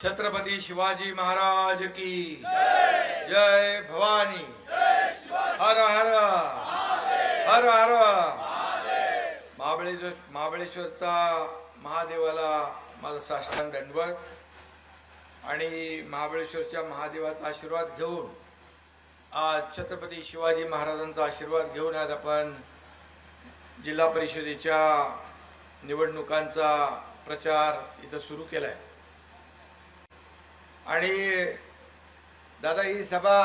छत्रपती शिवाजी महाराज की जय भवानी। हर हर हर हर महाबळेश्वरचा महादेवाला माझा साष्टांग दंडवत आणि महाबळेश्वरच्या महादेवाचा आशीर्वाद घेऊन आज छत्रपती शिवाजी महाराजांचा आशीर्वाद घेऊन आज आपण जिल्हा परिषदेच्या निवडणुकांचा प्रचार इथं सुरू केलाय। आणि दादा ही सभा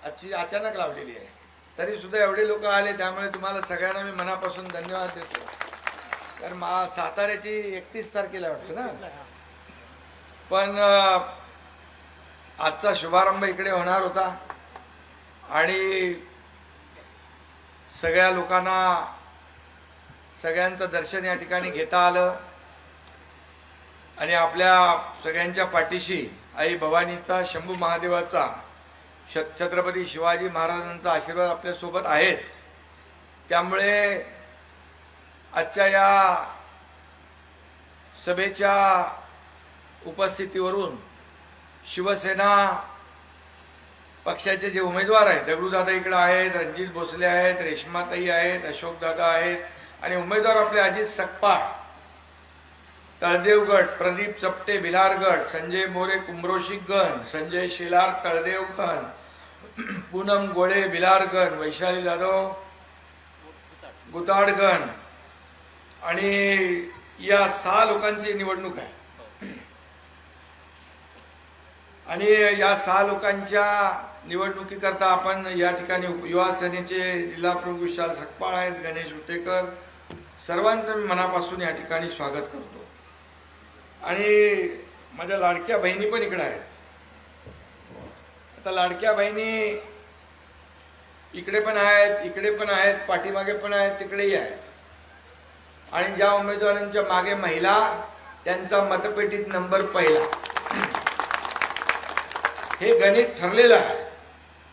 आजची अचानक लावलेली आहे, तरी सुद्धा एवढे लोक आले, त्यामुळे तुम्हाला सगळ्यांना मी मनापासून धन्यवाद देतो। तर साताऱ्याची 31 तारखेला वाटतं ना, पण आजचा शुभारंभ इकडे होणार होता आणि सगळ्या लोकांना सगळ्यांचं दर्शन या ठिकाणी घेता आलं आणि आपल्या सगळ्यांच्या पाठीशी आई भवानीचा, शंभू महादेवाचा, छत्रपती शिवाजी महाराजांचा आशीर्वाद आपल्या सोबत आहेच। त्यामुळे आजच्या या सभेच्या उपस्थितीवरून शिवसेना पक्षाचे जे उमेदवार आहेत, दगडूदादा इकडे आहेत, रणजित भोसले आहेत, रेश्माताई आहेत, अशोकदादा आहेत आणि उमेदवार आपले अजित सकपाळ, तळदेवगड, प्रदीप चपटे भिलारगड, संजय मोरे कुंभरोशीगण, संजय शेलार तळदेवगण, पूनम गोळे भिलारगण, वैशाली जाधव गुताडगण आणि या 6 लोकांची निवडणूक आहे। आणि या 6 लोकांच्या निवडणुकीकरता आपण या ठिकाणी युवा सेनेचे जिल्हा प्रमुख विशाल सकपाळ आहेत, गणेश उतेकर, सर्वांचं मी मनापासून या ठिकाणी स्वागत करतो। आणि माझ्या लाडक्या बहिणी पण इकडे आहेत। आता लाडक्या बहिणी इकडे पण आहेत, इकडे पण आहेत, पाठीमागे पण आहेत, तिकडेही आहेत। आणि ज्या उमेदवारांच्या मागे महिला, त्यांचा मतपेटीत नंबर पहिला, हे गणित ठरलेलं आहे।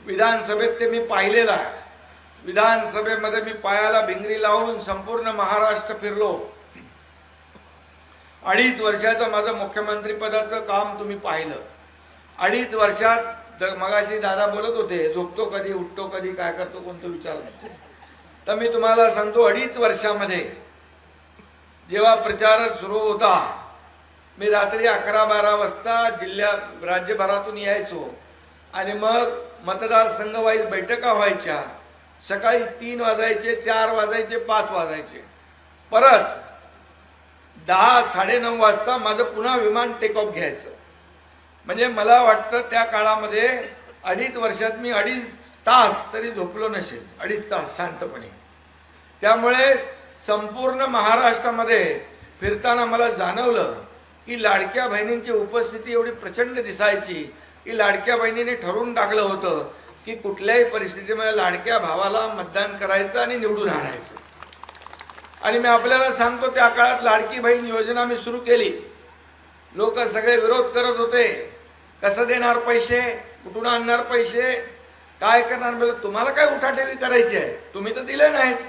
विधानसभेत ते मी पाहिलेलं आहे। विधानसभेमध्ये मी पायाला भिंगरी लावून संपूर्ण महाराष्ट्र फिरलो। 2.5 वर्षाचं माझं मुख्यमंत्री पदाचं काम तुम्ही पाहिलं। 2.5 वर्षात मगाशी दादा बोलत होते, झोपतो कधी, उठतो कधी, काय करतो, कोणतं विचारत होते, तर मी तुम्हाला सांगतो 2.5 वर्षामध्ये जेव्हा प्रचार सुरू होता, मी रात्री 11-12 वाजता जिल्ह्यात राज्यभरातून यायचो आणि मग मतदारसंघ वाईज बैठका व्हायच्या। सकाळी 3 वाजायचे, 4 वाजायचे, 5 वाजायचे, परत 10-9:30 वाजता माझं पुन्हा विमान टेक ऑफ घ्यायचं। म्हणजे मला वाटतं त्या काळामध्ये 2.5 वर्षात मी 2.5 तास तरी झोपलो नसेल, 2.5 तास शांतपणे। त्यामुळे संपूर्ण महाराष्ट्रामध्ये फिरताना मला जाणवलं की लाडक्या बहिणींची उपस्थिती एवढी प्रचंड दिसायची की लाडक्या बहिणीने ठरवून टाकलं होतं की कुठल्याही परिस्थितीमध्ये लाडक्या भावाला मतदान करायचं आणि निवडून आणायचं। आणि मी आपल्याला सांगतो, त्या काळात लाडकी बहीण योजना मी सुरू केली। लोक सगळे विरोध करत होते, कसं देणार पैसे, कुठून आणणार पैसे, काय करणार। बोलत तुम्हाला काय उठाठेवी करायची आहे, तुम्ही तर दिले नाहीत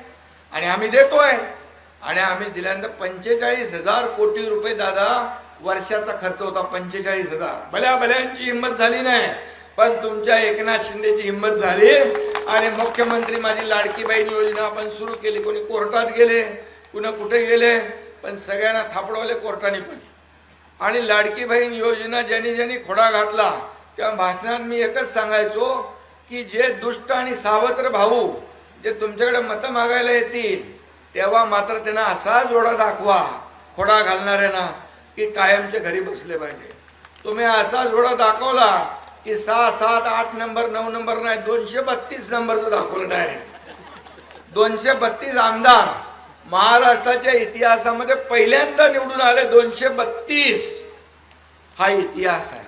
आणि आम्ही देतोय। आणि आम्ही दिल्यानंतर 45,000 कोटी रुपये दादा वर्षाचा खर्च होता। 45,000 भल्या भल्यांची हिंमत झाली नाही, पण तुमच्या एकनाथ शिंदेची हिंमत झाली आणि मुख्यमंत्री माझी लाडकी बहीण योजना आपण सुरू केली। कोणी कोर्टात गेले, कुणा कुठे गेले, पण सगळ्यांना थापडवले कोर्टाने पण। आणि लाडकी बहीण योजना ज्यांनी ज्यांनी खोडा घातला, त्या भाषणात मी एकच सांगायचो की जे दुष्ट आणि सावत्र भाऊ जे तुमच्याकडे मतं मागायला येतील, तेव्हा मात्र त्यांना असा जोडा दाखवा खोडा घालणाऱ्यांना की कायमचे घरी बसले पाहिजे। तुम्ही असा जोडा दाखवला की 6, 7, 8 नंबर, 9 नंबर नाही, 232 नंबरचं दाखवलं डायरेक्ट। 232 आमदार महाराष्ट्राच्या इतिहासामध्ये पहिल्यांदा निवडून आले। 232 हा इतिहास आहे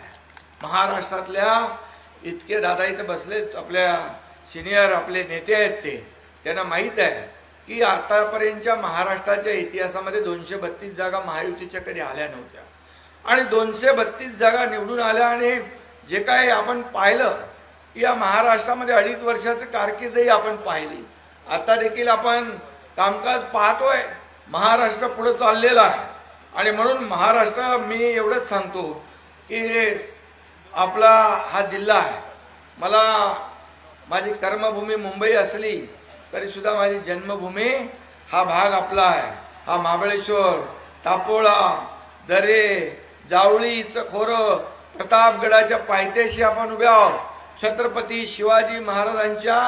महाराष्ट्रातल्या। इतके दादा इथे बसले, आपल्या सिनियर आपले नेते आहेत, त्यांना माहीत आहे की आतापर्यंतच्या महाराष्ट्राच्या इतिहासामध्ये 232 जागा महायुतीच्या कधी आल्या नव्हत्या आणि 232 जागा निवडून आल्या। आणि जे काही आपण पाहिलं या महाराष्ट्रामध्ये 2.5 वर्षाची कारकीर्दही आपण पाहिली। आता देखील आपण कामकाज पाहतोय, महाराष्ट्र पुढे चाललेला आहे। आणि म्हणून महाराष्ट्र मी एवढंच सांगतो की आपला हा जिल्हा आहे, मला माझी कर्मभूमी मुंबई असली तरीसुद्धा माझी जन्मभूमी हा भाग आपला आहे. हा महाबळेश्वर, तापोळा, दरे, जावळीचं खोरं, प्रतापगडाच्या पायथ्याशी आपण उभे आहोत. छत्रपती शिवाजी महाराजांच्या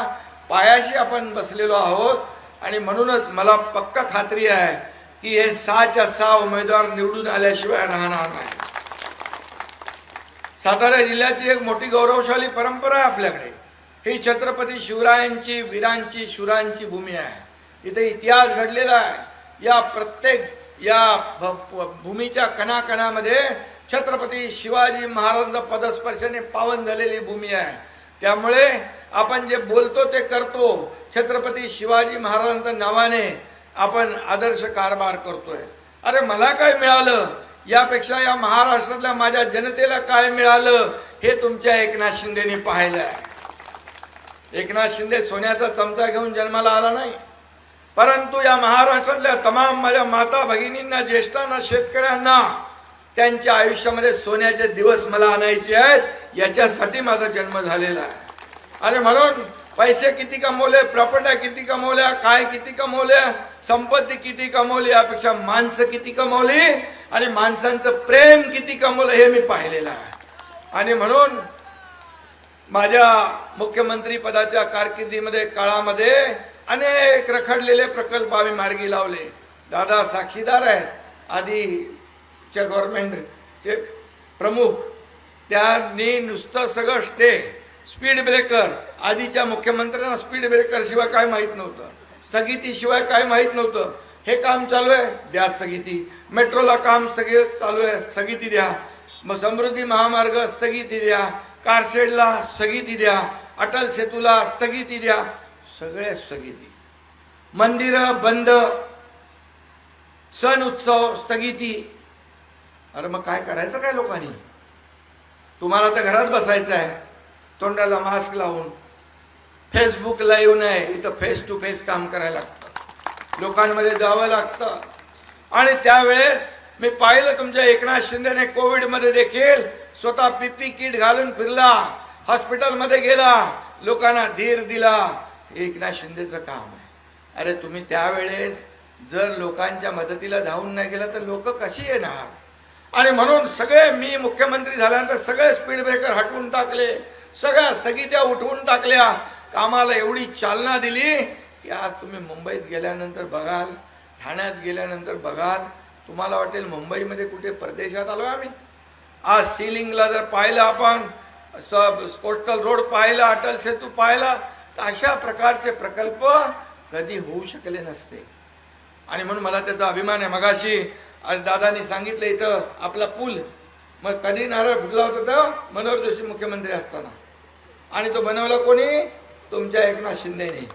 पायाशी आपण बसलेलो आहोत. आणि म्हणूनच मला पक्का खात्री आहे की हे 6च्या 6 उमेदवार निवडून आल्याशिवाय राहणार नाही. सातारा जिल्ह्याची एक मोठी गौरवशाली परंपरा आहे आपल्याकडे. ही छत्रपती शिवरायांची, वीरांची, शूरांची भूमी आहे. इथे इतिहास घडलेला आहे. या प्रत्येक भूमीच्या कणाकणामध्ये छत्रपती शिवाजी महाराजांचा पदस्पर्शाने पावन झालेली भूमी आहे. त्यामुळे आपण जे बोलतो ते करतो. छत्रपती शिवाजी महाराजांच्या नावाने आपण आदर्श कारभार करतोय. अरे मला काय मिळालं यापेक्षा या महाराष्ट्रातल्या माझ्या जनतेला काय मिळालं हे तुमच्या एकनाथ शिंदेने पाहिलं आहे. एकनाथ शिंदे सोन्याचा चमचा घेऊन जन्माला आला नाही, परंतु या महाराष्ट्रातल्या तमाम माझ्या माता भगिनींना, ज्येष्ठांना, शेतकऱ्यांना त्यांच्या आयुष्यामध्ये सोन्याचे दिवस मला आणायचे आहेत, याच्यासाठी माझा जन्म झालेला आहे. आणि म्हणून पैसे किती कमवले, प्रॉपर्ट्या किती कमवल्या, काय किती कमवल्या, संपत्ती किती कमवली, यापेक्षा माणसं किती कमवली आणि माणसांचं प्रेम किती कमवलं हे मी पाहिलेलं आहे. आणि म्हणून माझ्या मुख्यमंत्री पदाच्या कारकिर्दीमध्ये काळामध्ये अनेक रखडलेले प्रकल्प आम्ही मार्गी लावले. दादा साक्षीदार आहेत. आधीच्या गव्हर्नमेंटचे प्रमुख त्यांनी नुसतं सगळं स्पीड ब्रेकर, आधीच्या मुख्यमंत्र्यांना स्पीड ब्रेकर शिवाय काय माहीत नव्हतं, स्थगितीशिवाय काय माहीत नव्हतं. हे काम चालू आहे, द्या स्थगिती. मेट्रोला काम सगळे चालू आहे, स्थगिती द्या. मग समृद्धी महामार्ग स्थगिती द्या, कारशेडला स्थगिती द्या, अटल सेतूला स्थगिती द्या, सगळे स्थगिती. मंदिरं बंद, सण उत्सव स्थगिती. अरे मग काय करायचं काय लोकांनी? तुम्हाला तर घरात बसायचं आहे, तोंडाला मास्क लावून. फेसबुक लाईव्ह नाही, इथं फेस टू फेस काम करायला लागतं, लोकांमध्ये जावं लागतं. आणि त्यावेळेस मी पाहिलं तुमच्या एकनाथ शिंदेने कोविडमध्ये देखील स्वतः पीपी किट घालून फिरला, हॉस्पिटलमध्ये गेला, लोकांना धीर दिला. एकनाथ शिंदेचं काम आहे. अरे तुम्ही त्यावेळेस जर लोकांच्या मदतीला धावून नाही गेला तर लोक कशी येणार? आणि म्हणून सगळे, मी मुख्यमंत्री झाल्यानंतर सगळे स्पीड ब्रेकर हटवून टाकले, सगळ्या स्थगित्या उठवून टाकल्या, कामाला एवढी चालना दिली की आज तुम्ही मुंबईत गेल्यानंतर बघाल, ठाण्यात गेल्यानंतर बघाल, तुम्हाला वाटेल मुंबईमध्ये कुठे परदेशात आलो आम्ही. आज सीलिंगला जर पाहिलं आपण, कोस्टल रोड पाहिला, अटल सेतू पाहिला, तर अशा प्रकारचे प्रकल्प कधी होऊ शकले नसते. आणि म्हणून मला त्याचा अभिमान आहे. मगाशी दादांनी सांगितलं इथं आपला पूल, मग कधी नारळ फुटला होता तर मनोहर जोशी मुख्यमंत्री असताना, आणि तो बनवला कोणी? तुमच्या एकनाथ शिंदेने.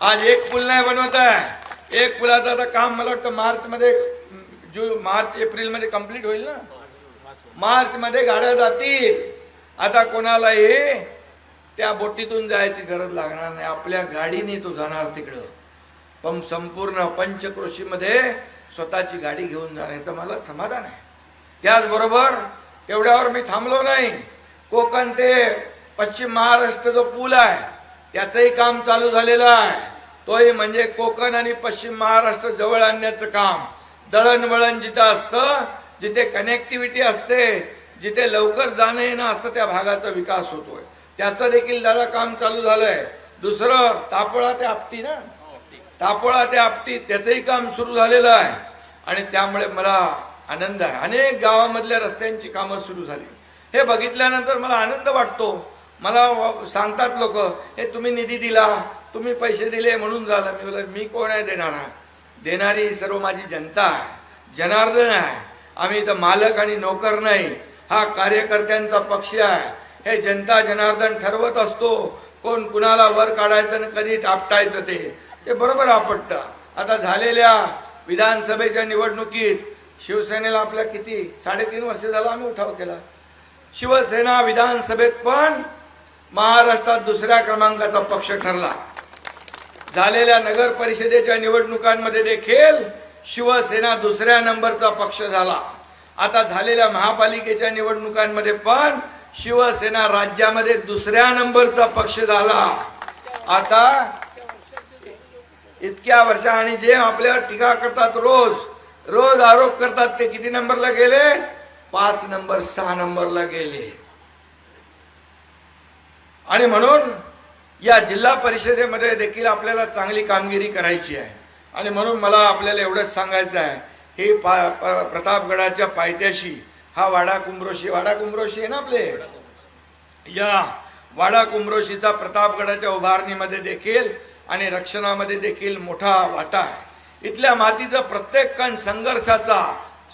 आज एक पूल नाही बनवत आहे. एक पुलाचं आता काम मला वाटतं मार्च एप्रिलमध्ये कंप्लीट होईल ना. मार्चमध्ये गाड्या जातील. आता कोणालाही त्या बोटीतून जायची गरज लागणार नाही, आपल्या गाडीने तो जाणार तिकडं. पण संपूर्ण पंचक्रोशीमध्ये स्वतःची गाडी घेऊन जाण्याचं मला समाधान आहे. त्याचबरोबर तेवढ्यावर मी थांबलो नाही. कोकण ते पश्चिम महाराष्ट्र जो पूल आहे त्याचंही काम चालू झालेलं आहे. तोही म्हणजे कोकण आणि पश्चिम महाराष्ट्र जवळ आणण्याचं काम. दळणवळण जिथं असतं, जिथे कनेक्टिव्हिटी असते, जिथे लवकर जाणं येणं असतं, त्या भागाचा विकास होतोय. त्याचं देखील दादा काम चालू झालंय. दुसरं तापोळा ते आपटी ना, तापोळा ते आपटी त्याचंही काम सुरू झालेलं आहे. आणि त्यामुळे मला आनंद आहे. अनेक गावामधल्या रस्त्यांची कामं सुरू झाली. हे बघितल्यानंतर मला आनंद वाटतो. मला सांगतात लोक, हे तुम्ही निधी दिला, तुम्ही पैसे दिले म्हणून झालं. मी बोललो, मी कोण आहे देणारा? देणारी सर्व माझी जनता आहे, जनार्दन आहे. आम्ही इथं मालक आणि नोकर नाही. हा कार्यकर्त्यांचा पक्ष आहे. हे जनता जनार्दन ठरवत असतो कोण कुणाला वर काढायचं आणि कधी टापटायचं ते बरोबर आपटतं. आता झालेल्या विधानसभेच्या निवडणुकीत शिवसेनेला आपल्या किती 3.5 वर्ष झालं आम्ही उठाव केला. शिवसेना विधानसभेत पण महाराष्ट्रात दुसऱ्या क्रमांकाचा पक्ष ठरला. झालेल्या नगर परिषदेच्या निवडणुकांमध्ये देखील शिवसेना दुसऱ्या नंबरचा पक्ष झाला. आता झालेल्या महापालिकेच्या निवडणुकांमध्ये पण शिवसेना राज्यामध्ये दुसऱ्या नंबरचा पक्ष झाला. आता इतक्या वर्ष आणि जे आपल्यावर टीका करतात, रोज रोज आरोप करतात, ते किती नंबरला गेले? 5 नंबर 6 नंबरला गेले. आणि म्हणून या जिल्हा परिषदेमध्ये देखील आपल्याला चांगली कामगिरी करायची आहे. आणि म्हणून मला आपल्याला एवढंच सांगायचं आहे, हे प्रतापगडाच्या पायथ्याशी हा वाडा कुंभरोशी आहे ना आपले, या वाडा कुंभरोशीचा प्रतापगडाच्या उभारणीमध्ये देखील आणि रक्षणामध्ये देखील मोठा वाटा आहे. इथल्या मातीचा प्रत्येक कण संघर्षाचा,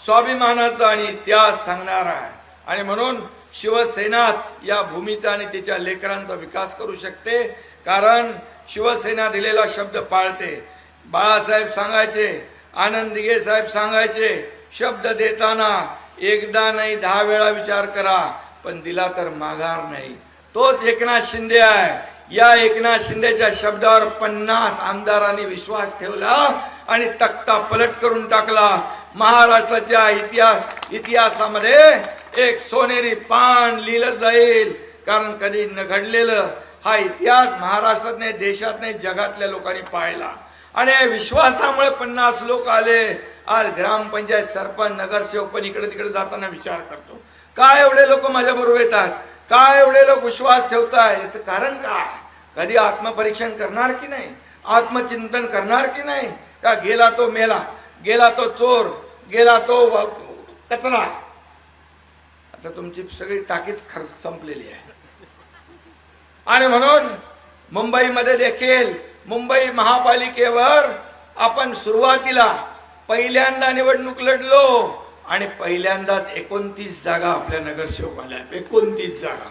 स्वाभिमानाचा आणि इतिहास सांगणारा आहे. आणि म्हणून शिवसेनाच या भूमीचा आणि तिच्या लेकरांचा विकास करू शकते, कारण शिवसेना दिलेला शब्द पाळते. बाळासाहेब सांगायचे, आनंद दिघे साहेब सांगायचे, शब्द देताना एकदा नाही 10 वेळा विचार करा, पण दिला तर माघार नाही. तोच एकनाथ शिंदे आहे. या एकनाथ शिंदेच्या शब्दावर 50 आमदारांनी विश्वास ठेवला आणि तख्ता पलट करून टाकला. महाराष्ट्राच्या इतिहासामध्ये एक सोनेरी पान लिहिलं जाईल, कारण कधी न घडलेलं हा इतिहास महाराष्ट्रात नाही, देशात नाही, जगातल्या लोकांनी पाहिला. आणि या विश्वासामुळे 50 लोक आले. आज ग्रामपंचायत सरपंच नगरसेवक पण इकडे तिकडे जाताना विचार करतो, काय एवढे लोक माझ्या बरोबर येतात, काय एवढे लोक विश्वास ठेवतात, याचं कारण काय? कधी आत्मपरीक्षण करणार की नाही? आत्मचिंतन करणार की नाही? का गेला तो मेला, गेला तो चोर, गेला तो कचरा. आता तुमची सगळी टाकीच संपलेली आहे. आणि म्हणून मुंबईमध्ये देखील मुंबई महापालिकेवर आपण सुरुवातीला पहिल्यांदा निवडणूक लढलो आणि पहिल्यांदाच 29 जागा आपल्या नगरसेवकाला, 29 जागा.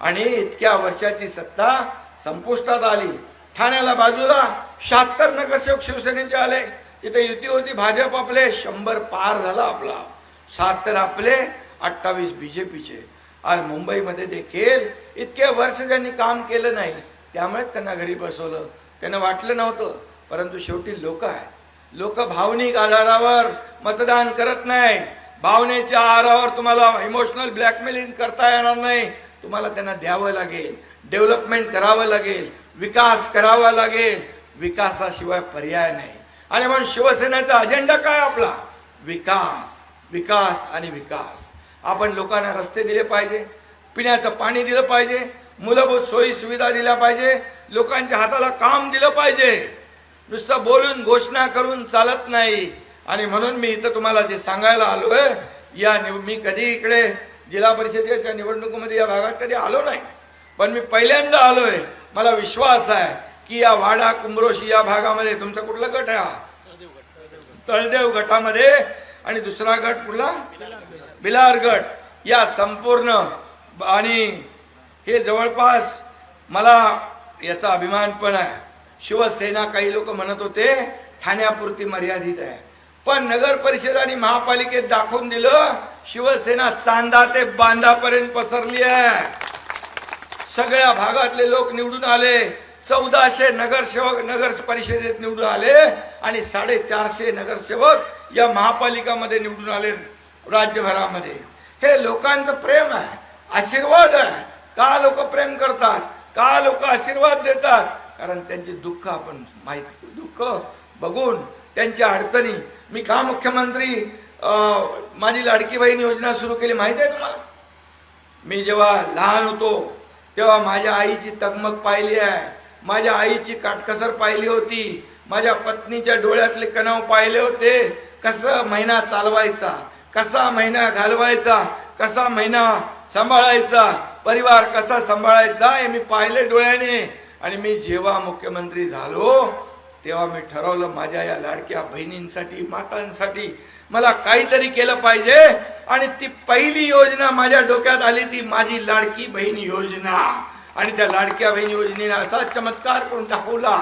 आणि इतक्या वर्षाची सत्ता संपुष्टात आली. ठाण्याला बाजूला 76 नगरसेवक शिवसेनेचे आले, तिथे युती होती. भाजप आपले 100 पार झाला आपला, 76 आपले, 28 बीजेपीचे. आज मुंबईमध्ये देखील इतके वर्ष ज्यांनी काम केलं नाही, त्यामुळे त्यांना घरी बसवलं. त्यांना वाटलं नव्हतं, परंतु शेवटी लोक आहेत. लोक भावनिक आधारावर मतदान करत नाही. भावनेच्या आधारावर तुम्हाला इमोशनल ब्लॅकमेलिंग करता येणार नाही. तुम्हाला त्यांना द्यावं लागेल, डेव्हलपमेंट करावं लागेल, विकास करावा लागेल. विकासाशिवाय पर्याय नाही. आणि म्हणून शिवसेनेचा अजेंडा काय आपला? विकास, विकास आणि विकास. आपण लोकांना रस्ते दिले पाहिजे, पिण्याचं पाणी दिलं पाहिजे, मूलभूत सोयी सुविधा दिल्या पाहिजे, लोकांच्या हाताला काम दिलं पाहिजे. नुसतं बोलून घोषणा करून चालत नाही. आणि म्हणून मी इथं तुम्हाला जे सांगायला आलोय, मी कधी इकडे जिल्हा परिषदेच्या निवडणुकीमध्ये या भागात कधी आलो नाही, पण मी पहिल्यांदा आलोय. मला विश्वास आहे की या वाडा कुंभरोशी या भागामध्ये, तुमचा कुठला गट आहे? तळदेव गटामध्ये, आणि दुसरा गट कुठला? बिलार गट. या संपूर्ण, आणि हे जवळपास मला याचा अभिमान पण आहे. शिवसेना, काही लोक म्हणत होते ठाण्यापुरती मर्यादित आहे, पण नगर परिषद आणि महापालिकेत दाखवून दिलं शिवसेना चांदा ते बांधापर्यंत पसरली आहे. सगळ्या भागातले लोक निवडून आले. 1400 नगरसेवक नगर परिषदेत निवडून आले आणि 450 नगरसेवक या महापालिकामध्ये निवडून आले राज्यभरामध्ये. हे लोकांचं प्रेम आहे, आशीर्वाद आहे. का लोक प्रेम करतात, का लोक आशीर्वाद देतात? कारण त्यांचे दुःख आपण माहिती, दुःख बघून त्यांच्या अडचणी. मी का मुख्यमंत्री माझी लाडकी बहीण योजना सुरू केली माहिती आहे तुम्हाला? मी जेव्हा लहान होतो तेव्हा माझ्या आईची तगमग पाहिली आहे, माझ्या आईची काटकसर पाहिली होती, माझ्या पत्नीच्या डोळ्यातले कणाव पाहिले होते. कसा महिना चालवायचा, कसा महिना घालवायचा, कसा महिना सांभाळायचा, परिवार कसा सांभाळायचा, हे मी पाहिले डोळ्याने. आणि मी जेव्हा मुख्यमंत्री झालो तेव्हा मी ठरवलं, माझ्या या लाडक्या बहिणींसाठी, मातांसाठी मला काहीतरी केलं पाहिजे. आणि ती पहिली योजना माझ्या डोक्यात आली, ती माझी लाडकी बहीण योजना. आणि त्या लाडक्या बहीण योजनेने असा चमत्कार करून दाखवला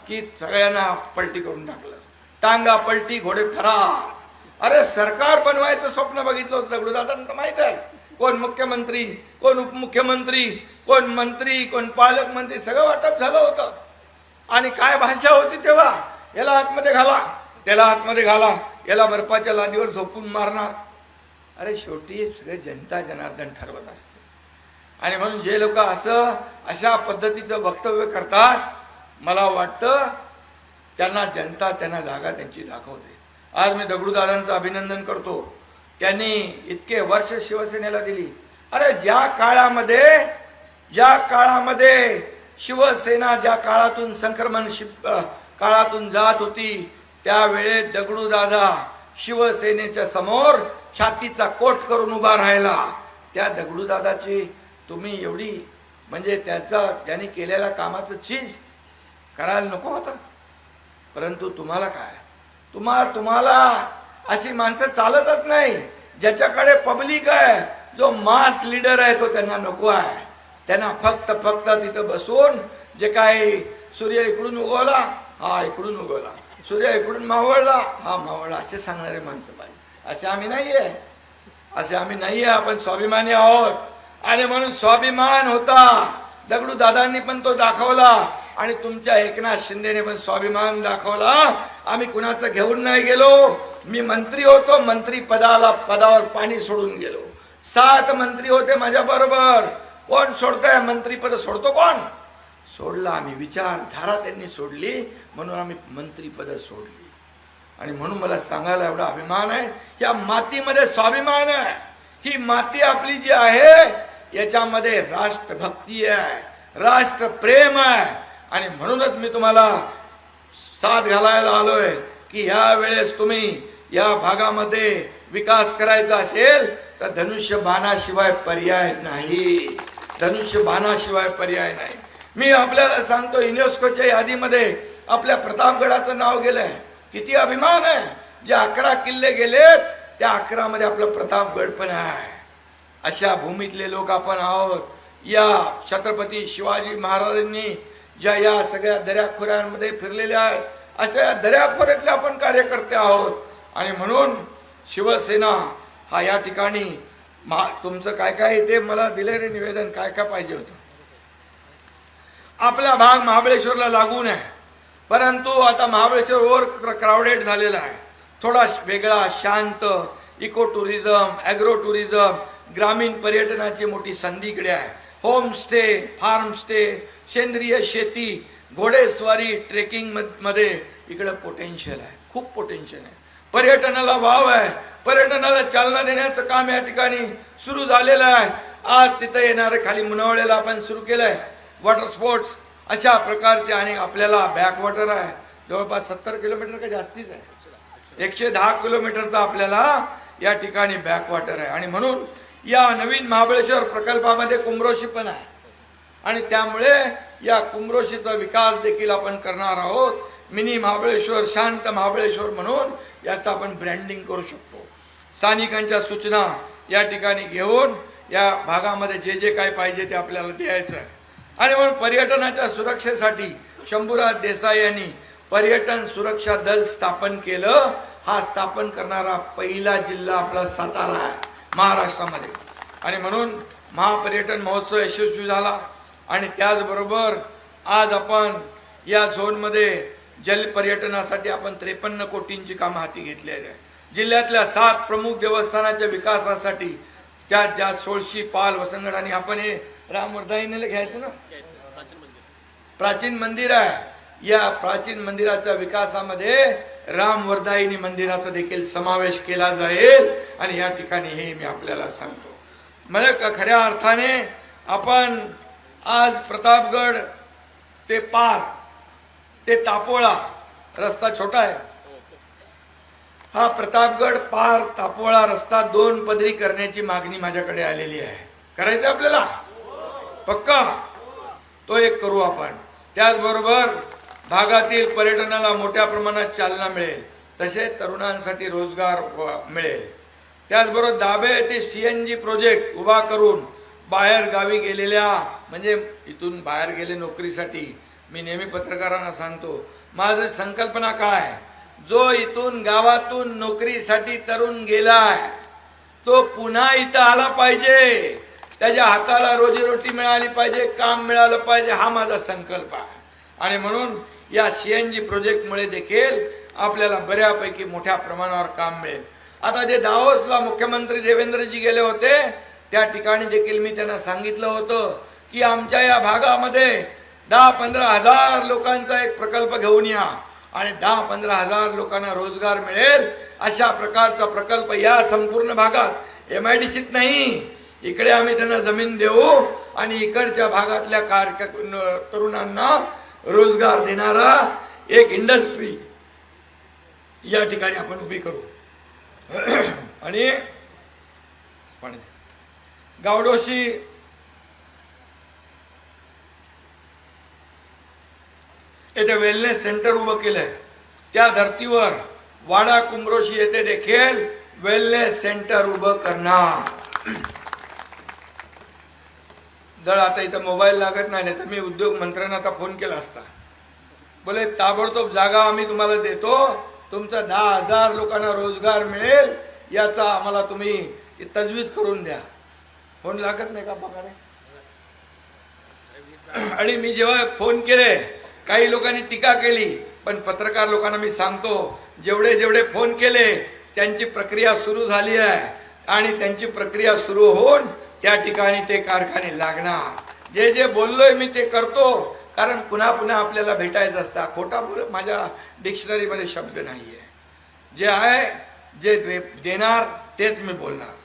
की सगळ्यांना पलटी करून टाकलं. टांगा पलटी, घोडे फरार. अरे सरकार बनवायचं स्वप्न बघितलं होतं दगडूदादांना, माहित आहे? कोण मुख्यमंत्री, कोण उपमुख्यमंत्री, कोण मंत्री, कोण पालकमंत्री, सगळं वाटप झालं होतं. आणि काय भाषा होती तेव्हा? याला आतमध्ये घाला, त्याला आतमध्ये घाला, याला बर्फाच्या लादीवर झोपून मारणार. अरे शेवटी सगळे जनता जनार्दन ठरवत असते. आणि म्हणून जे लोक अशा पद्धतीचं वक्तव्य करतात, मला वाटतं त्यांना जनता त्यांना जागा त्यांची दाखवते. आज मी दगडूदादांचं अभिनंदन करतो. त्यांनी इतके वर्ष शिवसेनेला दिली. अरे ज्या काळामध्ये शिवसेना ज्या काळातून संक्रमण काळातून जात होती, त्यावेळेस दगडूदादा शिवसेनेच्या समोर छातीचा कोट करून उभा राहिला. त्या दगडूदादाची तुम्ही एवढी म्हणजे त्यांनी केलेल्या कामाचं चीज करायला नको होतं. परंतु तुम्हाला काय, तुम्हाला अशी माणसं चालतच नाही. ज्याच्याकडे पब्लिक आहे, जो मास लीडर आहे, तो त्यांना नको आहे. त्यांना फक्त तिथं बसून जे काही सूर्य इकडून उगवला, हा इकडून उगवला, सूर्य इकडून मावळला, हा मावळला, असे सांगणारे माणसं पाहिजे. असे आम्ही नाहीये. आपण स्वाभिमानी आहोत. आणि म्हणून स्वाभिमान होता. दगडूदादांनी पण तो दाखवला आणि तुमच्या एकनाथ शिंदेने पण स्वाभिमान दाखवला. आम्ही कुणाचं घेऊन नाही गेलो. मी मंत्री होतो, मंत्री पदावर पाणी सोडून गेलो. 7 मंत्री होते माझ्या बरोबर. कोण सोडतंय मंत्रीपद? सोडतो कोण? सोडला आम्ही. विचारधारा त्यांनी सोडली म्हणून आम्ही मंत्रीपद सोडली. आणि म्हणून मला सांगायला एवढा अभिमान आहे. या मातीमध्ये स्वाभिमान आहे. ही माती आपली जी आहे याच्यामध्ये राष्ट्रभक्ती आहे, राष्ट्रप्रेम आहे. आणि म्हणूनच मी तुम्हाला साथ घालायला आलोय की ह्या वेळेस तुम्ही या भागामध्ये विकास करायचा असेल तर धनुष्यबाणाशिवाय पर्याय नाही. मी आपल्याला सांगतो, युनेस्कोच्या यादीमध्ये आपल्या प्रतापगडाचं नाव गेलंय. किती अभिमान आहे. जे 11 किल्ले गेलेत त्या 11 मध्ये आपलं प्रतापगड पण आहे. अशा भूमीतले लोक आपण आहोत. या छत्रपती शिवाजी महाराजांनी ज्या या सगळ्या दऱ्याखोऱ्यांमध्ये फिरलेल्या आहेत, अशा या दऱ्याखोऱ्यातले आपण कार्यकर्ते आहोत. आणि म्हणून शिवसेना हा या ठिकाणी तुमचं काय ते मला दिलेले निवेदन काय पाहिजे होतं. आपला भाग महाबळेश्वरला लागून आहे, परंतु आता महाबळेश्वर ओव्हर क्राउडेड झालेला आहे. थोडा वेगळा, शांत, इको टुरिझम, ॲग्रो टुरिझम, ग्रामीण पर्यटनाची मोठी संधी इकडे आहे. होमस्टे, फार्म स्टे, सेंद्रिय शेती, घोडेस्वारी, ट्रेकिंग मध्ये इकडे पोटेन्शियल आहे, खूप पोटेन्शियल आहे. पर्यटनाला वाव आहे. पर्यटनाला चालना देण्याचं काम या ठिकाणी सुरू झालेलं आहे. आज तिथं येणारे खाली मुनावळ्याला आपण सुरू केलंय वॉटर स्पोर्ट्स अशा प्रकारचे. आणि आपल्याला बॅकवॉटर आहे जवळपास 70 किलोमीटर का जास्तीच आहे, 110 किलोमीटरचा आपल्याला या ठिकाणी बॅकवॉटर आहे. आणि म्हणून या नवीन महाबळेश्वर प्रकल्पामध्ये कुमरोशी पण आहे. आणि त्यामुळे या कुमरोशीचा विकास देखील आपण करणार आहोत. मिनी महाबळेश्वर, शांत महाबळेश्वर म्हणून याचं आपण ब्रँडिंग करू शकतो. स्थानिकांच्या सूचना या ठिकाणी घेऊन या भागामध्ये जे काय पाहिजे ते आपल्याला द्यायचं आहे. आणि म्हणून पर्यटनाच्या सुरक्षेसाठी शंभूराज देसाई यांनी पर्यटन सुरक्षा दल स्थापन केलं. हा स्थापन करणारा पहिला जिल्हा आपला सातारा आहे महाराष्ट्रामध्ये. आणि म्हणून महापर्यटन महोत्सव यशस्वी झाला. आणि त्याचबरोबर आज आपण या झोनमध्ये जल पर्यटनासाठी आपण 53 कोटींची कामं हाती घेतली आहे. जिल्ह्यातल्या 7 प्रमुख देवस्थानाच्या विकासासाठी त्यात ज्या 16 पाल वसंगड आणि आपण हे रामवर्धाईने घ्यायचं ना, प्राचीन मंदिर आहे. या प्राचीन मंदिराच्या विकासामध्ये रामवर्धाईनी मंदिराचा देखील समावेश केला जाईल. आणि या ठिकाणी हे मी आपल्याला सांगतो. म्हणजे खऱ्या अर्थाने आपण आज प्रतापगड ते पार ते तापोळा रस्ता छोटा आहे. हा प्रतापगड पार तापोळा रस्ता 2 पदरी करण्याची मागणी माझ्याकडे आलेली आहे. करायचं आपल्याला पक्का, तो एक करू आपण. त्याचबरोबर भागातील पर्यटनाला मोठ्या प्रमाणात चालना मिळेल, तसेच तरुणांसाठी रोजगार मिळेल. त्याचबरोबर दाभे येथे CNG प्रोजेक्ट उभा करून बाहेर गावी गेलेल्या, म्हणजे इथून बाहेर गेले नोकरीसाठी, मी नेहमी पत्रकारांना सांगतो माझी संकल्पना काय, जो इथून गावातून नोकरीसाठी तरुण गेलाय तो पुन्हा इथं आला पाहिजे, त्याच्या हाताला रोजीरोटी मिळाली पाहिजे, काम मिळालं पाहिजे, हा माझा संकल्प आहे. आणि म्हणून या CNG प्रोजेक्टमुळे देखील आपल्याला बऱ्यापैकी मोठ्या प्रमाणावर काम मिळेल. आता जे दावोसला मुख्यमंत्री देवेंद्रजी गेले होते त्या ठिकाणी देखील मी त्यांना सांगितलं होतं की आमच्या या भागामध्ये 10-15 हजार लोकांचा एक प्रकल्प घेऊन या आणि 10-15 हजार लोकांना रोजगार मिळेल अशा प्रकारचा प्रकल्प या संपूर्ण भागात MIDCत नाही, इकडे आम्ही त्यांना जमीन देऊ आणि इकडच्या भागातल्या तरुणांना रोजगार देणारा एक इंडस्ट्री या ठिकाणी आपण उभी करू. आणि गावडोशी येथे वेलनेस सेंटर उभं केलंय. त्या धर्तीवर वाडा कुंभरोशी येथे देखील वेलनेस सेंटर उभं करणार. दळ आता इथं मोबाईल लागत नाही तर मी उद्योग मंत्र्यांना आता फोन केला असता. बोले ताबडतोब जागा आम्ही तुम्हाला देतो, तुमचा 10,000 लोकांना रोजगार मिळेल याचा आम्हाला तुम्ही तजवीज करून द्या. फोन लागत नाही का बघा. आणि मी जेव्हा फोन केले काही लोकांनी टीका केली, पण पत्रकार लोकांना मी सांगतो जेवढे जेवढे फोन केले त्यांची प्रक्रिया सुरू झाली आहे आणि त्यांची प्रक्रिया सुरू होऊन त्या ठिकाणी ते कारखाने लागणार. जे जे बोललोय मी ते करतो, कारण पुन्हा पुन्हा आपल्याला भेटायचं असतं. खोटा बोल माझ्या डिक्शनरीमध्ये शब्द नाही आहे. जे आहे जे देणार तेच मी बोलणार.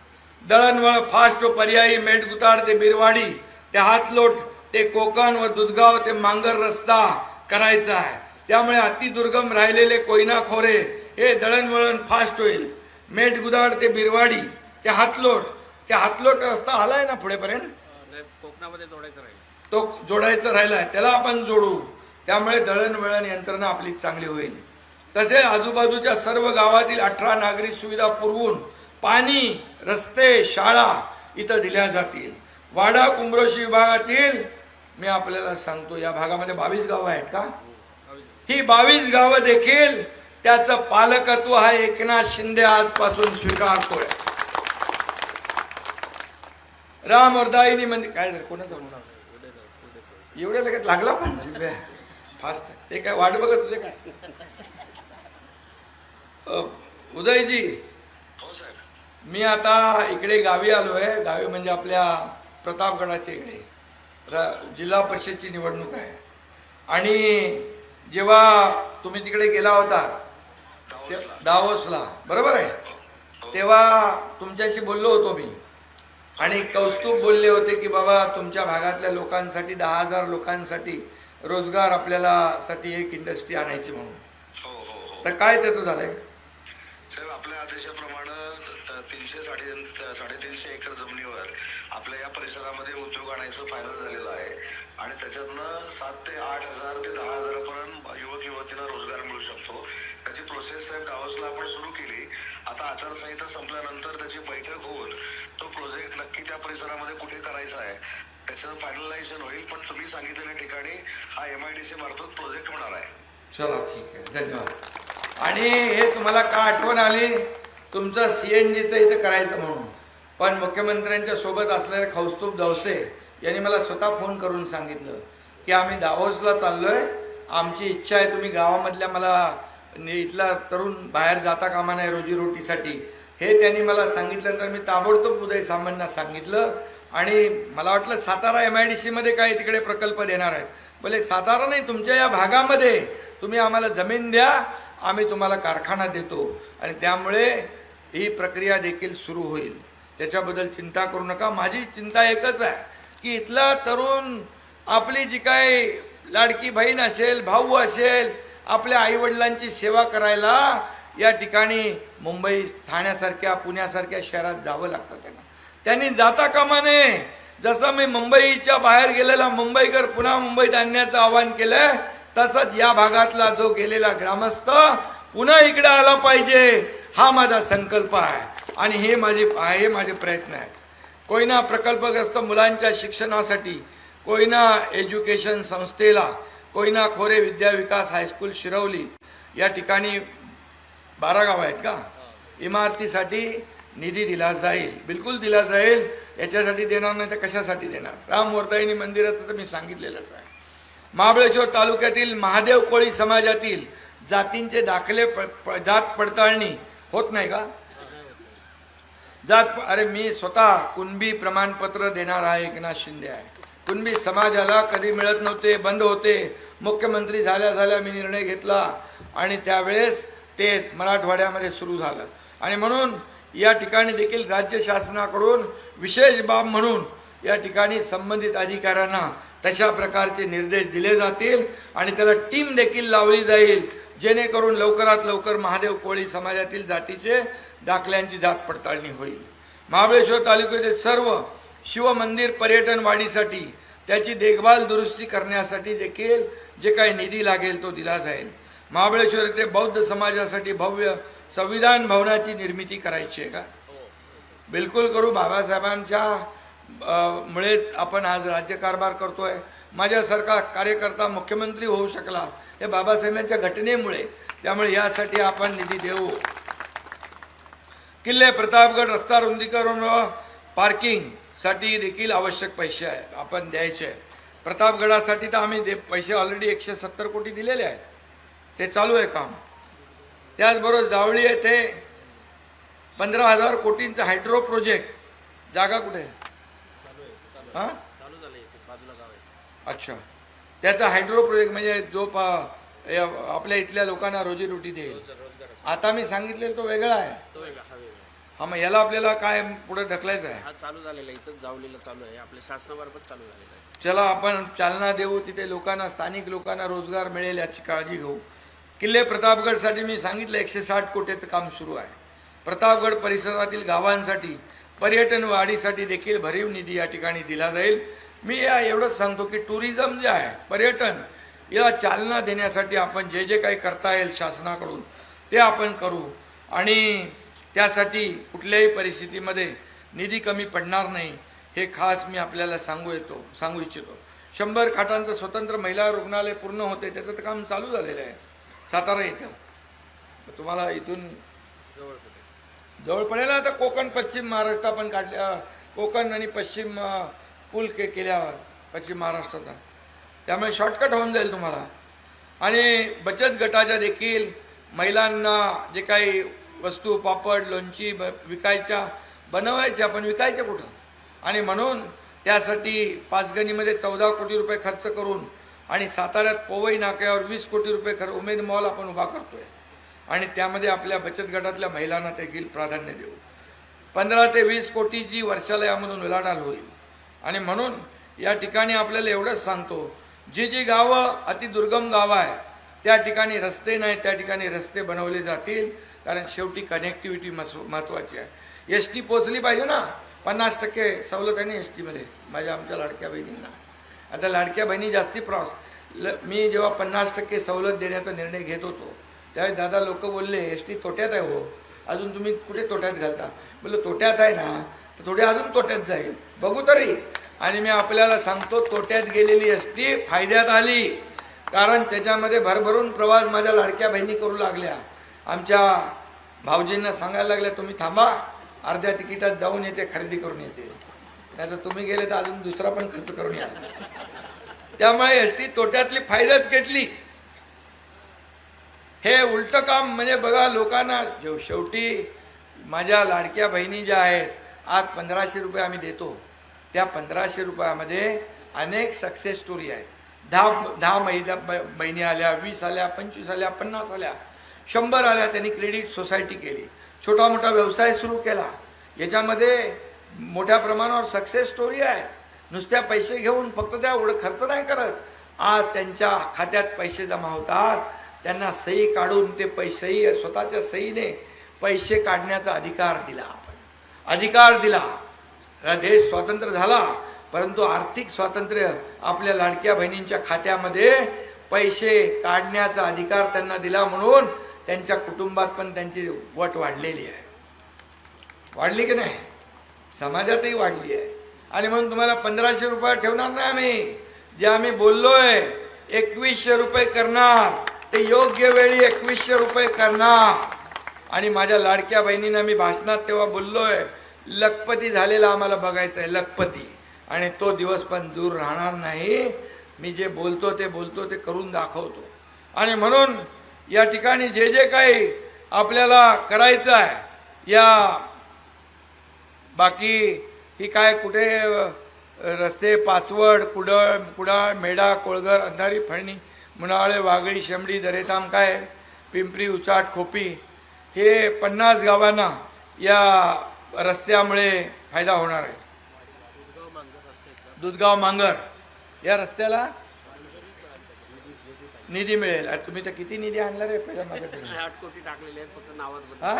दळणवळ फास्ट व पर्यायी मेटगुताड ते बिरवाडी ते हातलोट ते कोकण व दुधगाव ते मांगर रस्ता करायचा आहे. त्यामुळे अतिदुर्गम राहिलेले कोयना खोरे हे दळणवळण फास्ट होईल. मेटगुदाड ते बिरवाडी ते हातलोट रस्ता आलाय ना पुढेपर्यंत, कोकणामध्ये जोडायचं राहील, तो जोडायचा राहिलाय, त्याला आपण जोडू. त्यामुळे दळणवळण यंत्रणा आपली चांगली होईल. तसेच आजूबाजूच्या सर्व गावातील 18 नागरी सुविधा पुरवून पाणी, रस्ते, शाळा इथं दिल्या जातील. वाडा कुंभरोशी विभागातील मी आपल्याला सांगतो या भागामध्ये 22 गावं आहेत का? ही 22 गावं देखील त्याचं पालकत्व हा एकनाथ शिंदे आजपासून स्वीकारतोय. राम वरदायिनी मंदिर काय झालं कोणाचं एवढ्या लगेच लागला पण फास्ट ते काय वाट बघत होते काय? उदयजी मी आता इकडे गावी आलोय. गावी म्हणजे आपल्या प्रतापगडाच्या इकडे जिल्हा परिषदची निवडणूक आहे. आणि जेव्हा तुम्ही तिकडे गेला होता दावोसला, बरोबर आहे, तेव्हा तुमच्याशी बोललो होतो मी आणि कौस्तुभ बोलले होते की बाबा तुमच्या भागातल्या लोकांसाठी 10,000 लोकांसाठी रोजगार आपल्याला साठी एक इंडस्ट्री आणायची म्हणून. तर काय त्याचं झालंय? साहेब आपल्या आदेशाप्रमाणे 300-350 एकर जमिनीवर आपल्या या परिसरामध्ये उद्योग आणायचं फायनल झालेलं आहे आणि त्याच्यातनं 7 ते 8 हजार ते 10,000 पर्यंत युवक युवतींना रोजगार मिळू शकतो. त्याची प्रोसेस साहेब दावोसला आपण सुरू केली. आता आचारसंहिता संपल्यानंतर त्याची बैठक होऊन तो प्रोजेक्ट नक्की त्या परिसरामध्ये कुठे करायचा आहे त्याचं फायनलायझेशन होईल. पण तुम्ही सांगितलेल्या ठिकाणी हा MIDC मार्फत प्रोजेक्ट होणार आहे. चला ठीक आहे, धन्यवाद. आणि हे तुम्हाला का आठवण आली तुमचं CNGचं इथं करायचं म्हणून, पण मुख्यमंत्र्यांच्या सोबत असलेले कौस्तुभ दवसे यांनी मला स्वतः फोन करून सांगितलं की आम्ही दावोसला चाललोय, आमची इच्छा आहे तुम्ही गावामधल्या मला इथला तरुण बाहेर जाता कामा नाही रोजीरोटीसाठी. हे त्यांनी मला सांगितल्यानंतर मी ताबडतोब उदय सामंतांना सांगितलं. आणि मला वाटलं सातारा MIDC मध्ये काय तिकडे प्रकल्प देणार आहेत. बोले सातारा नाही, तुमच्या या भागामध्ये तुम्ही आम्हाला जमीन द्या, आम्ही तुम्हाला कारखाना देतो. आणि त्यामुळे ही प्रक्रिया देखील सुरू होईल, त्याच्याबद्दल चिंता करू नका. माझी चिंता एकच आहे की इथला तरुण आपली जी काय लाडकी बहीण असेल, भाऊ असेल, आपल्या आईवडिलांची सेवा करायला या ठिकाणी मुंबई, ठाण्यासारख्या, पुण्यासारख्या शहरात जावं लागतं. त्यांनी जाता कामा नये. जसं मी मुंबईच्या बाहेर गेलेला मुंबईकर पुन्हा मुंबईत आणण्याचं आवाहन केलं, तसंच या भागातला जो गेलेला ग्रामस्थ पुन्हा इकडे आला पाहिजे, हा माझा संकल्प आहे आणि हे माझे प्रयत्न आहेत. कोयना प्रकल्पग्रस्त मुलांच्या शिक्षणासाठी कोयना एज्युकेशन संस्थेला कोयना खोरे विद्या विकास हायस्कूल शिरवली या ठिकाणी 12 गाव आहेत का, इमारतीसाठी निधी दिला जाईल, बिलकुल दिला जाईल. याच्यासाठी देणार नाही तर कशासाठी देणार? राम वरदायिनी मंदिराचं तर मी सांगितलेलंच आहे. महाबळेश्वर तालुक्यातील महादेव कोळी समाजातील जातींचे दाखले जात पडताळणी होत नाही का? अरे मी स्वतः कुणबी प्रमाणपत्र देणार आहे एकनाथ शिंदे आहे. कुणबी समाजाला कधी मिळत नव्हते, बंद होते. मुख्यमंत्री झाल्या मी निर्णय घेतला आणि त्यावेळेस ते मराठवाड्यामध्ये सुरू झालं. आणि म्हणून या ठिकाणी देखील राज्य शासनाकडून विशेष बाब म्हणून या ठिकाणी संबंधित अधिकाऱ्यांना तशा प्रकारचे निर्देश दिले जातील आणि त्याला टीम देखील लावली जाईल, जेणेकरून लवकरात लवकर महादेव कोळी समाजातील जातीचे दाखल्यांची जात पडताळणी होईल. महाबळेश्वर तालुक्यातील सर्व शिवमंदिर पर्यटन वाढीसाठी त्याची देखभाल दुरुस्ती करण्यासाठी देखील जे काही निधी लागेल तो दिला जाईल. महाबळेश्वर येथे बौद्ध समाजासाठी भव्य संविधान भवनाची निर्मिती करायची आहे का? बिलकुल करू. बाबासाहेबांच्या मुळेच आपण आज राज्यकारभार करतोय. माझ्यासारखा कार्यकर्ता मुख्यमंत्री होऊ शकला हे बाबासाहेबांच्या घटनेमुळे. त्यामुळे यासाठी आपण निधी देऊ. किल्ले प्रतापगड रस्ता रुंदीकरण व पार्किंगसाठी देखील आवश्यक पैसे आहेत आपण द्यायचे. प्रतापगडासाठी तर आम्ही पैसे ऑलरेडी 170 कोटी दिलेले आहेत, ते चालू आहे काम. त्याचबरोबर जावळी येथे 15,000 कोटींचा हायड्रो प्रोजेक्ट. जागा कुठे आहे? हां, चालू झालं इथे बाजूला गाव आहे. अच्छा. त्याचा हायड्रो प्रोजेक्ट म्हणजे जो आपल्या इथल्या लोकांना रोजीरोटी देईल. रोजगार आता मी सांगितलेलं तो वेगळा आहे. तो वेगळा हा वेगळा. हा, मग याला आपल्याला काय पुढे ढकलायचं आहे? हा चालू झालेला आहे, इथंच जावलेला चालू आहे, आपल्या शासनामार्फत चालू झालेला आहे. चला आपण चालना देऊ. तिथे लोकांना, स्थानिक लोकांना रोजगार मिळेल याची काळजी घेऊ. किल्ले प्रतापगडसाठी मी सांगितलं 160 कोटीचं काम सुरू आहे. प्रतापगड परिसरातील गावांसाठी पर्यटन वाढीसाठी देखील भरीव निधी या ठिकाणी दिला जाईल. मी एवढंच सांगतो की टुरिझम जे आहे, पर्यटन, याला चालना देण्यासाठी आपण जे जे काही करता येईल शासनाकडून ते आपण करू. आणि त्यासाठी कुठल्याही परिस्थितीमध्ये निधी कमी पडणार नाही हे खास मी आपल्याला सांगू इच्छितो. 100 खाटांचं स्वतंत्र महिला रुग्णालय पूर्ण होते, त्याचं तर काम चालू झालेलं आहे सातारा इथं. तुम्हाला इथून जवळ पडेल. आता कोकण पश्चिम महाराष्ट्र आपण काढल्या, कोकण आणि पश्चिम पूल केल्यावर पश्चिम महाराष्ट्राचा, त्यामुळे शॉर्टकट होऊन जाईल तुम्हाला. आणि बचत गटाच्या देखील महिलांना जे काही वस्तू, पापड, लोणची विकायच्या, बनवायच्या, पण विकायच्या कुठं? आणि म्हणून त्यासाठी पाचगणीमध्ये 14 कोटी रुपये खर्च करून आणि साताऱ्यात पोवई नाक्यावर 20 कोटी रुपये उमेद मॉल आपण उभा करतोय आणि त्यामध्ये आपल्या बचत गटातल्या महिलांना देखील प्राधान्य देऊ. 15 ते 20 कोटीची वर्षाला यामधून उलाढाल होईल. आणि म्हणून या ठिकाणी आपल्याला एवढंच सांगतो, जी गावं अतिदुर्गम गावं आहेत त्या ठिकाणी रस्ते नाही, त्या ठिकाणी रस्ते बनवले जातील. कारण शेवटी कनेक्टिव्हिटी महत्त्वाची आहे. एस टी पोचली पाहिजे ना. 50% सवलत आहे ना एस टीमध्ये माझ्या आमच्या लाडक्या बहिणींना. आता लाडक्या बहिणी जास्ती मी जेव्हा 50% सवलत देण्याचा निर्णय घेत होतो त्यावेळी दादा लोक बोलले एस टी तोट्यात आहे हो, अजून तुम्ही कुठे तोट्यात घालता? बोललो तोट्यात आहे ना, तर थोडे अजून तोट्यात जाईल, बघू तरी. आणि मी आपल्याला सांगतो, तोट्यात गेलेली एस टी फायद्यात आली. कारण त्याच्यामध्ये भरभरून प्रवास माझ्या लाडक्या बहिणी करू लागल्या. आमच्या भाऊजींना सांगायला लागल्या तुम्ही थांबा, अर्ध्या तिकिटात जाऊन येते, खरेदी करून येते, नाही तर तुम्ही गेले तर अजून दुसरा पण खर्च करून या. त्यामुळे एस टी तोट्यातली फायद्यात घेतली. हे उलटं काम म्हणजे बघा लोकांना. शेवटी माझ्या लाडक्या बहिणी ज्या आहेत, आज 1500 रुपये आम्ही देतो, त्या 1500 रुपयामध्ये अनेक सक्सेस स्टोरी आहेत. 10 महिला बहिणी आल्या, 20 आल्या, 25 आल्या, 50 आल्या, 100 आल्या. त्यांनी क्रेडिट सोसायटी केली, छोटा मोठा व्यवसाय सुरू केला. याच्यामध्ये मोठ्या प्रमाणावर सक्सेस स्टोरी आहे. नुसत्या पैसे घेऊन फक्त त्या खर्च नाही करत. आज त्यांच्या खात्यात पैसे जमा होतात, त्यांना सही काढून ते पैसेही स्वतःच्या सहीने पैसे काढण्याचा अधिकार दिला. आपण अधिकार दिला. देश स्वतंत्र झाला, परंतु आर्थिक स्वातंत्र्य आपल्या लाडक्या बहिणींच्या खात्यामध्ये पैसे काढण्याचा अधिकार त्यांना दिला. म्हणून त्यांच्या कुटुंबात पण त्यांची वट वाढलेली आहे. वाढली की नाही? समाजातही वाढली आहे. आणि म्हणून तुम्हाला 1500 रुपये ठेवणार नाही आम्ही. जे आम्ही बोललोय 2100 रुपये करणार, ते योग्य वेळी 2100 रुपये करणार. आणि माझ्या लाडक्या बहिणींना मी भाषणात तेव्हा बोललोय, लखपती झालेला आम्हाला बघायचं आहे, लखपती. आणि तो दिवस पण दूर राहणार नाही. मी जे बोलतो ते करून दाखवतो. आणि म्हणून या ठिकाणी जे काही आपल्याला करायचं आहे, या बाकी ही काय कुठे रस्ते पाचवड कुडाळ मेढा कोळघर अंधारी फळणी मुनाळे वाघळी शेंबडी दरेताम काय पिंपरी उचाट खोपी हे 50 गावांना या रस्त्यामुळे फायदा होणार आहे. दुधगाव मांगर या रस्त्याला निधी मिळेल. अरे तुम्ही तर किती निधी आणला रे पहिल्या माझ्याकडे? 8 कोटी टाकलेले आहेत, फक्त नावात बदल. हा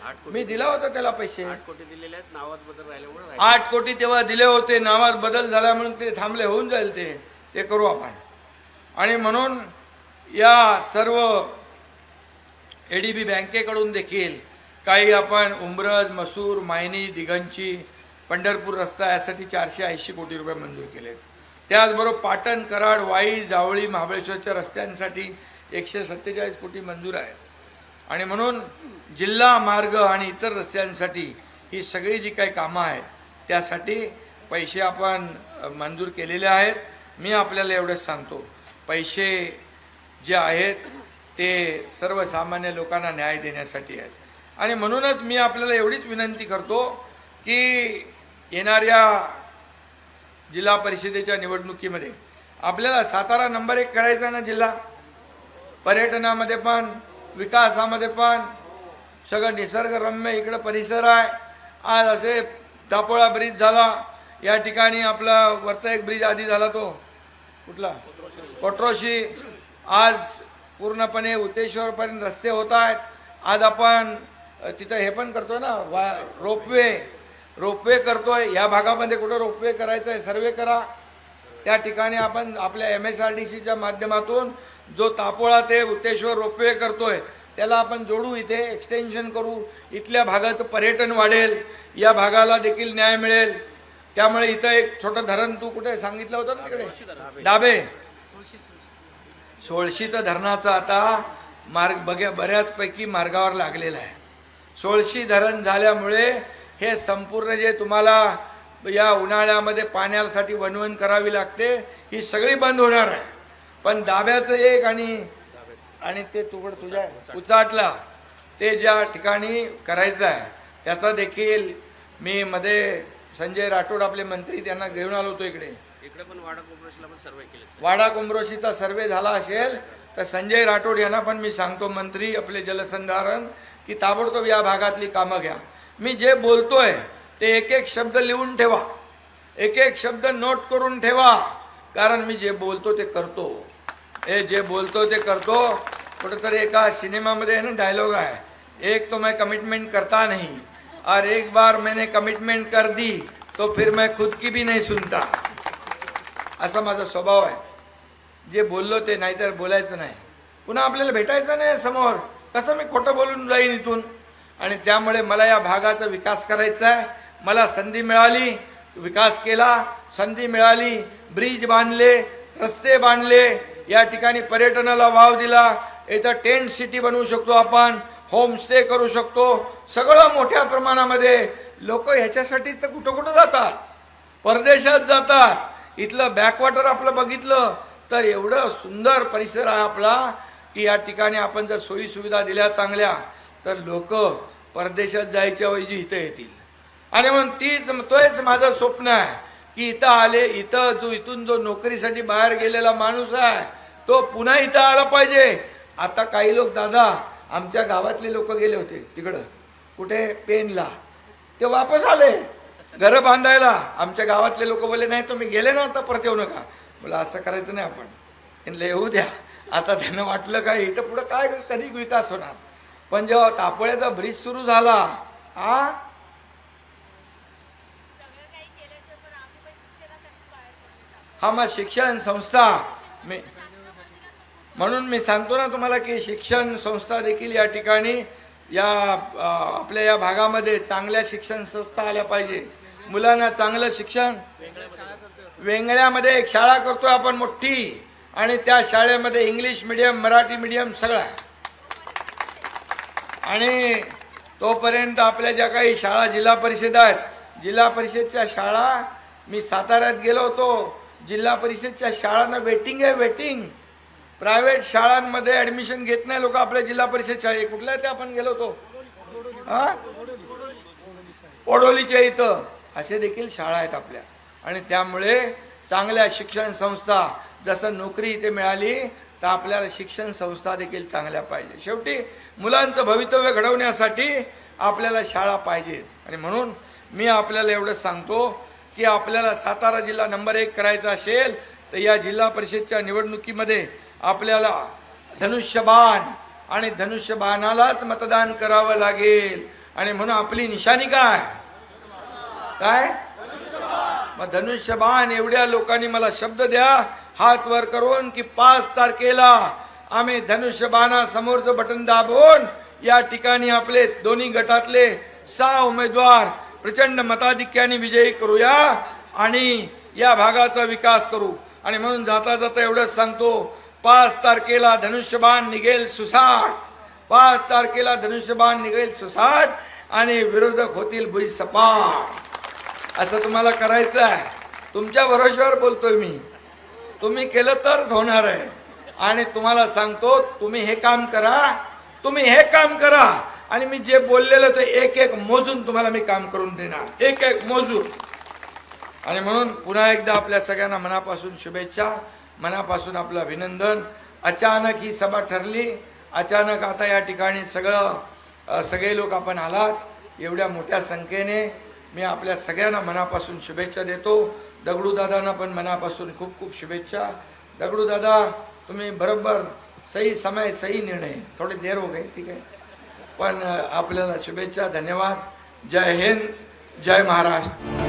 8 कोटी मी दिला होता त्याला पैसे. 8 कोटी दिलेले आहेत, नावात बदल राहिल्यामुळे 8 कोटी तेव्हा दिले होते, नावात बदल झाला म्हणून ते थांबले. होऊन जाईल ते करू आपण. आणि म्हणून या सर्व ADB बँकेकडून देखील काही आपण उंब्रज मसूर मायनी दिगंची पंढरपूर रस्ता यासाठी 480 कोटी रुपये मंजूर केलेत. त्याचबरोबर पाटण कराड वाई जावळी महाबळेश्वरच्या रस्त्यांसाठी 147 कोटी मंजूर आहेत. आणि म्हणून जिल्हा मार्ग आणि इतर रस्त्यांसाठी ही सगळी जी काही कामं आहेत त्यासाठी पैसे आपण मंजूर केलेले आहेत. मी आपल्याला एवढंच सांगतो, पैसे जे आहेत ते सर्वसामान्य लोकांना न्याय देण्यासाठी आहेत. आणि म्हणूनच मी आपल्याला एवढीच विनंती करतो की येणाऱ्या जिल्हा परिषदेच्या निवडणुकीमध्ये आपल्याला सातारा नंबर 1 करायचा ना जिल्हा. पर्यटनामध्ये पण विकासामध्ये पण सगळं निसर्गरम्य इकडं परिसर आहे. आज असे दापोळा ब्रिज झाला, या ठिकाणी आपला वरचा एक ब्रिज आधी झाला तो कुठला कोट्रोशी, आज पूर्णपणे उतेश्वरपर्यंत रस्ते होत आहेत. आज आपण तिथं हे पण करतोय ना रोपवे करतोय. या भागामध्ये कुठं रोपवे करायचं आहे सर्वे करा. त्या ठिकाणी आपण आपल्या MSRDCच्या माध्यमातून जो तापोळा ते उतेश्वर रोपवे करतोय त्याला आपण जोडू, इथे एक्सटेन्शन करू. इथल्या भागाचं पर्यटन वाढेल, या भागाला देखील न्याय मिळेल. त्यामुळे इथं एक छोटं धरण तू कुठे सांगितलं होतं ना तिकडे डाबे सोळशीचं धरणाचं आता बऱ्याचपैकी मार्गावर लागलेला आहे. सोळशी धरण झाल्यामुळे हे संपूर्ण जे तुम्हाला या उन्हाळ्यामध्ये पाण्यासाठी वणवण करावी लागते ही सगळी बंद होणार आहे. पण दाब्याचं एक आणि ते तुझ्या उचाटला ते ज्या ठिकाणी करायचं आहे त्याचा देखील मी मध्ये संजय राठोड आपले मंत्री त्यांना घेऊन आलो होतो इकडे पण वाडा कोंबरोशीला पण सर्वे केले. वाडा कोंबरोशीचा सर्वे झाला असेल तर संजय राठोड यांना पण मी सांगतो, मंत्री आपले जलसंधारण, की ताबडतोब या भागातली कामं घ्या. मी जे बोलतोय ते एक शब्द लिहून ठेवा, एक शब्द नोट करून ठेवा, कारण मी जे बोलतो ते करतो. जे बोलतो ते करतो. कुठेतरी एका सिनेमामध्ये आहे ना डायलॉग आहे, एक तो मैं कमिटमेंट करता नहीं और एक बार मैंने कमिटमेंट कर दी तो फिर मैं खुद की भी नहीं सुनता. असा माझा स्वभाव आहे. जे बोललो ते नाहीतर बोलायचं नाही. पुन्हा आपल्याला भेटायचं नाही समोर, कसं मी खोटं बोलून जाईन इथून. आणि त्यामुळे मला या भागाचा विकास करायचा आहे. मला संधी मिळाली, विकास केला. संधी मिळाली, ब्रिज बांधले, रस्ते बांधले, या ठिकाणी पर्यटनाला वाव दिला. इथं टेंट सिटी बनवू शकतो आपण, होमस्टे करू शकतो. सगळं मोठ्या प्रमाणामध्ये लोक ह्याच्यासाठी तर कुठं जातात, परदेशात जातात. इथलं बॅकवॉटर आपलं बघितलं तर एवढं सुंदर परिसर आहे आपला की या ठिकाणी आपण जर सोयी सुविधा दिल्या चांगल्या तर लोक परदेशात जायच्या ऐवजी इथं येतील. आणि म्हणून तोच माझं स्वप्न आहे की इथं आले, इथून जो नोकरीसाठी बाहेर गेलेला माणूस आहे तो पुन्हा इथं आला पाहिजे. आता काही लोक दादा आमच्या गावातले लोक गेले होते तिकडं कुठे पेनला, ते वापस आले घरं बांधायला. आमच्या गावातले लोक बोलले नाही तुम्ही गेले ना आता परत येऊ नका. बोला असं करायचं नाही आपण, त्यांना येऊ द्या. आता त्यांना वाटलं काय इथं पुढं काय कधी विकास होणार. पण जेव्हा तापोळ्याचा ब्रिज सुरू झाला मग शिक्षण संस्था म्हणून मी सांगतो ना तुम्हाला की शिक्षण संस्था देखील या ठिकाणी आपल्या या भागामध्ये चांगल्या शिक्षण संस्था आल्या पाहिजे. मुलांना चांगलं शिक्षण. वेंगळ्यामध्ये एक शाळा करतोय आपण मोठी, आणि त्या शाळेमध्ये इंग्लिश मीडियम मराठी मीडियम सगळं आहे. आणि तोपर्यंत आपल्या ज्या काही शाळा जिल्हा परिषद आहेत, जिल्हा परिषदच्या शाळा, मी साताऱ्यात गेलो होतो, जिल्हा परिषदच्या शाळांना वेटिंग आहे, वेटिंग. प्रायव्हेट शाळांमध्ये ॲडमिशन घेत नाही लोक आपल्या जिल्हा परिषद शाळेत. कुठल्या ते आपण गेलो होतो पोडोलीच्या इथं असे देखील शाळा आहेत आपल्या. आणि त्यामुळे चांगल्या शिक्षण संस्था, जसं नोकरी इथे मिळाली तर आपल्याला शिक्षण संस्था देखील चांगल्या पाहिजे. शेवटी मुलांचं भवितव्य घडवण्यासाठी आपल्याला शाळा पाहिजेत. आणि म्हणून मी आपल्याला एवढं सांगतो की आपल्याला सातारा जिल्हा नंबर 1 करायचा असेल तर या जिल्हा परिषदच्या निवडणुकीमध्ये आपल्याला धनुष्यबाण आणि धनुष्यबाणालाच मतदान करावं लागेल. आणि म्हणून आपली निशाणी काय काय मग धनुष्यबाण. एवढ्या लोकांनी मला शब्द द्या हात वर करून की 5 तारखेला आम्ही धनुष्यबाणासमोरचं बटन दाबून या ठिकाणी आपले दोन्ही गटातले 6 उमेदवार प्रचंड मताधिक्याने विजयी करूया आणि या भागाचा विकास करू. आणि म्हणून जाता जाता एवढंच सांगतो, 5 तारखेला धनुष्यबाण निघेल सुसाट. 5 तारखेला धनुष्यबाण निघेल सुसाट आणि विरोधक होतील भुईसपाट. असं तुम्हाला करायचं आहे. तुमच्या भरोश्यावर बोलतोय मी. तुम्ही केलं तरच होणार आहे. आणि तुम्हाला सांगतो, तुम्ही हे काम करा, तुम्ही हे काम करा आणि मी जे बोललेलं ते एक एक मोजून तुम्हाला मी काम करून देणार, एक एक मोजून. आणि म्हणून पुन्हा एकदा आपल्या सगळ्यांना मनापासून शुभेच्छा, मनापासून आपलं अभिनंदन. अचानक ही सभा ठरली, अचानक आता या ठिकाणी सगळे लोक आपण आलात. एवढ्या मोठ्या संख्येने मी आपल्या सगळ्यांना मनापासून शुभेच्छा देतो. दगडूदादांना पण मनापासून खूप खूप शुभेच्छा. दगडूदादा, तुम्ही बरोबर सही समय सही निर्णय, थोडे देर हो गए, ठीक आहे, पण आपल्याला शुभेच्छा. धन्यवाद. जय हिंद, जय महाराष्ट्र.